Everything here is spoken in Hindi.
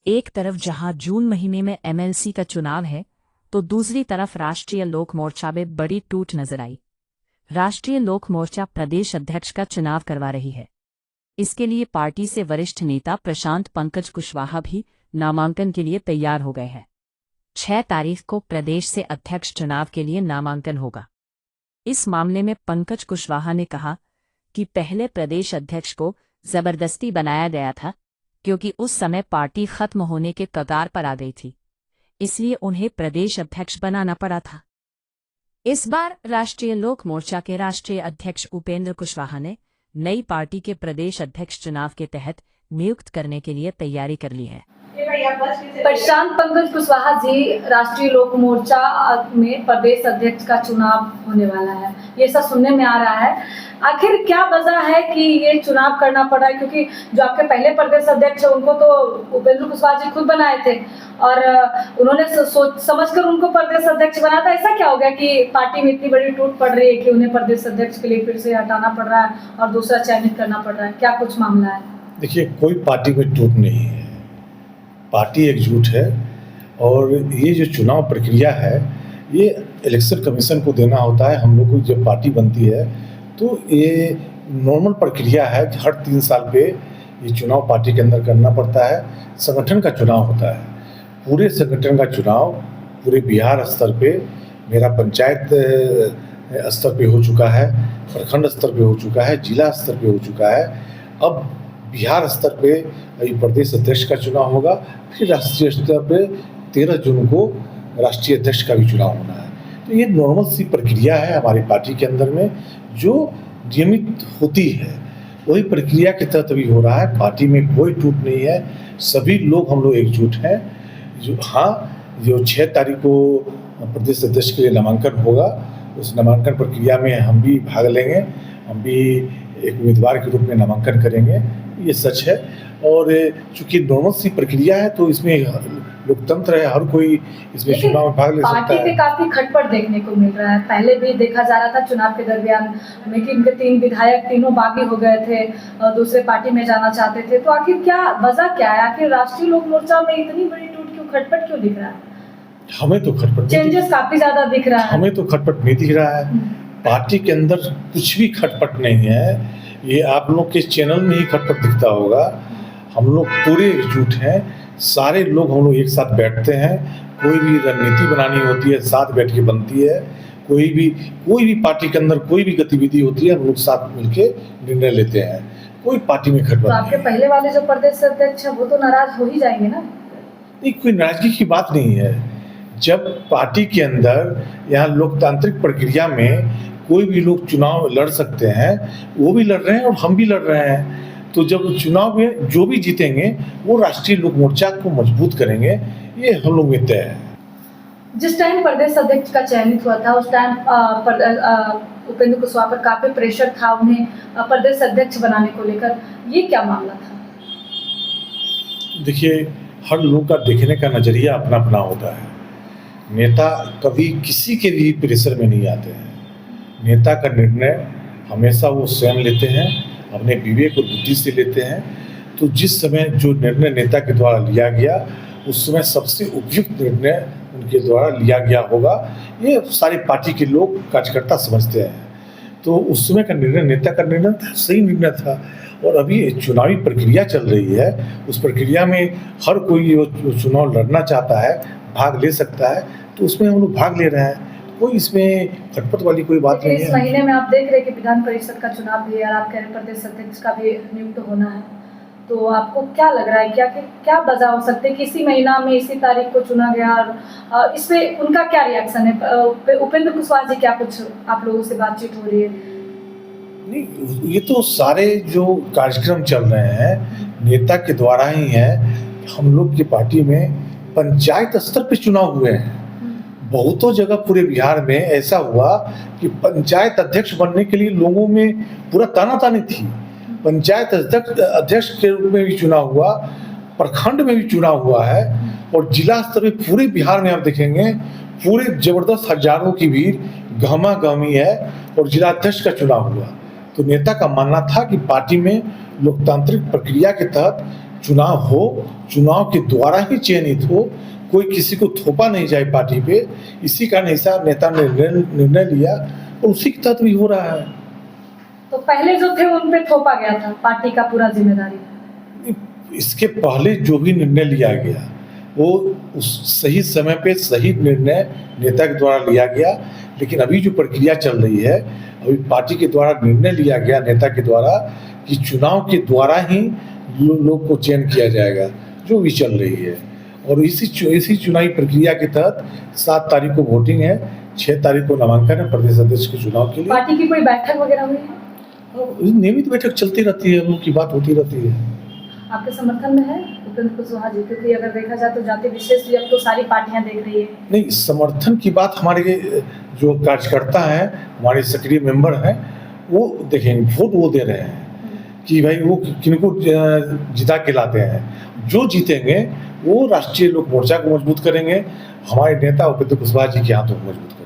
एक तरफ जहां जून महीने में एमएलसी का चुनाव है, तो दूसरी तरफ राष्ट्रीय लोक मोर्चा में बड़ी टूट नजर आई। राष्ट्रीय लोक मोर्चा प्रदेश अध्यक्ष का चुनाव करवा रही है। इसके लिए पार्टी से वरिष्ठ नेता प्रशांत पंकज कुशवाहा भी नामांकन के लिए तैयार हो गए हैं। 6 तारीख को प्रदेश से अध्यक्ष चुनाव के लिए नामांकन होगा। इस मामले में पंकज कुशवाहा ने कहा कि पहले प्रदेश अध्यक्ष को जबरदस्ती बनाया गया था, क्योंकि उस समय पार्टी खत्म होने के कगार पर आ गई थी, इसलिए उन्हें प्रदेश अध्यक्ष बनाना पड़ा था। इस बार राष्ट्रीय लोक मोर्चा के राष्ट्रीय अध्यक्ष उपेंद्र कुशवाहा ने नई पार्टी के प्रदेश अध्यक्ष चुनाव के तहत नियुक्त करने के लिए तैयारी कर ली है। प्रशांत पंकज कुशवाहा जी, राष्ट्रीय लोक मोर्चा में प्रदेश अध्यक्ष का चुनाव होने वाला है, ये सब सुनने में आ रहा है। आखिर क्या वजह है कि ये चुनाव करना पड़ा है? क्योंकि जो आपके पहले प्रदेश अध्यक्ष है उनको तो उपेंद्र कुशवाहा जी खुद बनाए थे और उन्होंने सोच समझकर उनको प्रदेश अध्यक्ष बनाया था। ऐसा क्या हो गया कि पार्टी में इतनी बड़ी टूट पड़ रही है कि उन्हें प्रदेश अध्यक्ष के लिए फिर से हटाना पड़ रहा है और दूसरा चयनित करना पड़ रहा है? क्या कुछ मामला है? देखिए, कोई पार्टी में टूट नहीं है, पार्टी एकजुट है। और ये जो चुनाव प्रक्रिया है, ये इलेक्शन कमीशन को देना होता है। हम लोग को जब पार्टी बनती है तो ये नॉर्मल प्रक्रिया है कि हर 3 साल पे ये चुनाव पार्टी के अंदर करना पड़ता है। संगठन का चुनाव होता है, पूरे संगठन का चुनाव पूरे बिहार स्तर पे, मेरा पंचायत स्तर पे हो चुका है, प्रखंड स्तर पे हो चुका है, जिला स्तर पे हो चुका है। अब बिहार स्तर पे प्रदेश अध्यक्ष का चुनाव होगा, फिर राष्ट्रीय स्तर पे 13 जून को राष्ट्रीय अध्यक्ष का भी चुनाव होना है। तो ये नॉर्मल सी प्रक्रिया है हमारी पार्टी के अंदर में, जो नियमित होती है, वही प्रक्रिया के तहत अभी हो रहा है। पार्टी में कोई टूट नहीं है, सभी लोग हम लोग एकजुट हैं। जो 6 तारीख को प्रदेश अध्यक्ष के लिए नामांकन होगा, उस नामांकन प्रक्रिया में हम भी भाग लेंगे, हम भी एक उम्मीदवार के रूप में नामांकन करेंगे, ये सच है। और चूंकि नॉर्मल सी प्रक्रिया है तो इसमें लोकतंत्र है, हर कोई इसमें चुनाव में भाग ले सकता है। पार्टी पे काफी खटपट देखने को मिल रहा है। पहले भी देखा जा रहा था चुनाव के दरमियान में कि इनके 3 विधायक तीनों बागी हो गए थे और दूसरे पार्टी में जाना चाहते थे। तो आखिर क्या वजह क्या है? आखिर राष्ट्रीय लोक मोर्चा में इतनी बड़ी टूट क्यों, खटपट क्यों दिख रहा है? हमें तो खटपट, चेंजेस काफी ज्यादा दिख रहा है। हमें तो खटपट नहीं दिख रहा है। पार्टी के अंदर कुछ भी खटपट नहीं है। ये आप लोग के चैनल में ही खटपट दिखता होगा। हम लोग पूरे एकजुट हैं, सारे लोग हम लोग एक साथ बैठते हैं। कोई भी रणनीति बनानी होती है, साथ बैठ के बनती है। कोई भी पार्टी के अंदर कोई भी गतिविधि होती है, हम लोग साथ मिलके निर्णय लेते हैं। कोई पार्टी में खटपट तो आपके पहले वाले जो प्रदेश अध्यक्ष है वो तो नाराज हो ही जाएंगे ना? नहीं, कोई नाराजगी की बात नहीं है। जब पार्टी के अंदर यहाँ लोकतांत्रिक प्रक्रिया में कोई भी लोग चुनाव लड़ सकते हैं, वो भी लड़ रहे हैं और हम भी लड़ रहे हैं। तो जब चुनाव में जो भी जीतेंगे वो राष्ट्रीय लोक मोर्चा को मजबूत करेंगे, ये हम लोग में तय है। जिस टाइम प्रदेश अध्यक्ष का चयनित हुआ था उस टाइम उपेंद्र कुशवाहा पर काफी प्रेशर था उन्हें प्रदेश अध्यक्ष बनाने को लेकर, ये क्या मामला था? देखिए, हर लोग का देखने का नजरिया अपना अपना होता है। नेता कभी किसी के भी प्रेशर में नहीं आते हैं। नेता का निर्णय हमेशा वो स्वयं लेते हैं, अपने विवेक और बुद्धि से लेते हैं। तो जिस समय जो निर्णय नेता के द्वारा लिया गया, उस समय सबसे उपयुक्त निर्णय उनके द्वारा लिया गया होगा, ये सारी पार्टी के लोग कार्यकर्ता समझते हैं। तो उस समय का निर्णय नेता का निर्णय था, सही निर्णय था। और अभी चुनावी प्रक्रिया चल रही है, उस प्रक्रिया में हर कोई जो चुनाव लड़ना चाहता है भाग ले सकता है, तो उसमें हम लोग भाग ले रहे हैं। कोई इसमें खटपट वाली कोई बात नहीं है। इस महीने में आप देख रहे हैं कि विधान परिषद का चुनाव भी है और आप कह रहे प्रदेश अध्यक्ष का भी नियुक्त होना है, तो आपको क्या लग रहा है क्या वजह हो सकती है कि इसी महीना में इसी तारीख को चुना गया? और इस पे उनका क्या रिएक्शन है? उपेंद्र कुशवाहा जी, क्या कुछ आप लोगों से बातचीत हो रही है? नहीं, ये तो सारे जो कार्यक्रम चल रहे हैं नेता के द्वारा ही है। हम लोग की पार्टी में पंचायत स्तर पे चुनाव हुए हैं। बहुतों जगह पूरे बिहार में ऐसा हुआ कि पंचायत अध्यक्ष बनने के लिए लोगों में पूरा तानातानी थी। पंचायत अध्यक्ष के रूप में भी चुनाव हुआ, प्रखंड में भी चुनाव हुआ है, और जिला स्तर पे पूरे बिहार में आप देखेंगे पूरे जबरदस्त हजारों की भीड़ गहमा गहमी है और जिला अध्यक्ष का चुनाव हुआ। तो नेता का मानना था कि पार्टी में लोकतांत्रिक प्रक्रिया के तहत चुनाव हो, चुनाव के द्वारा ही चयनित हो, कोई किसी को थोपा नहीं जाए पार्टी पे। इसी का नेता ने निर्णय लिया और उसी के तहत भी हो रहा है। तो पहले जो थे उन पे थोपा गया था पार्टी का पूरा जिम्मेदारी। इसके पहले जो भी निर्णय लिया गया वो उस सही समय पे सही निर्णय नेता के द्वारा लिया गया, लेकिन अभी जो प्रक्रिया चल रही है, अभी पार्टी के द्वारा निर्णय लिया गया नेता के द्वारा कि चुनाव के द्वारा ही लोग को चयन किया जाएगा, जो भी चल रही है। और इसी चुनावी प्रक्रिया के तहत 7 तारीख को वोटिंग है, 6 तारीख को नामांकन है प्रदेश अध्यक्ष के चुनाव के लिए। पार्टी की कोई बैठक वगैरह हुई है? नियमित बैठक चलती रहती है, उनकी बात होती रहती है। आपके समर्थन में है उपेंद्र कुशवाहा जी? क्योंकि अगर देखा जाए तो जाति विशेष भी अब तो सारी पार्टियां देख रही है। नहीं, समर्थन की बात हमारे जो कार्यकर्ता हैं, हमारे सक्रिय मेंबर हैं, वो देखेंगे, वोट वो दे रहे हैं कि भाई वो किनको जिता के लाते हैं। जो जीतेंगे वो राष्ट्रीय लोक मोर्चा को मजबूत करेंगे, हमारे नेता उपेंद्र कुशवाहा जी के हाथों को मजबूत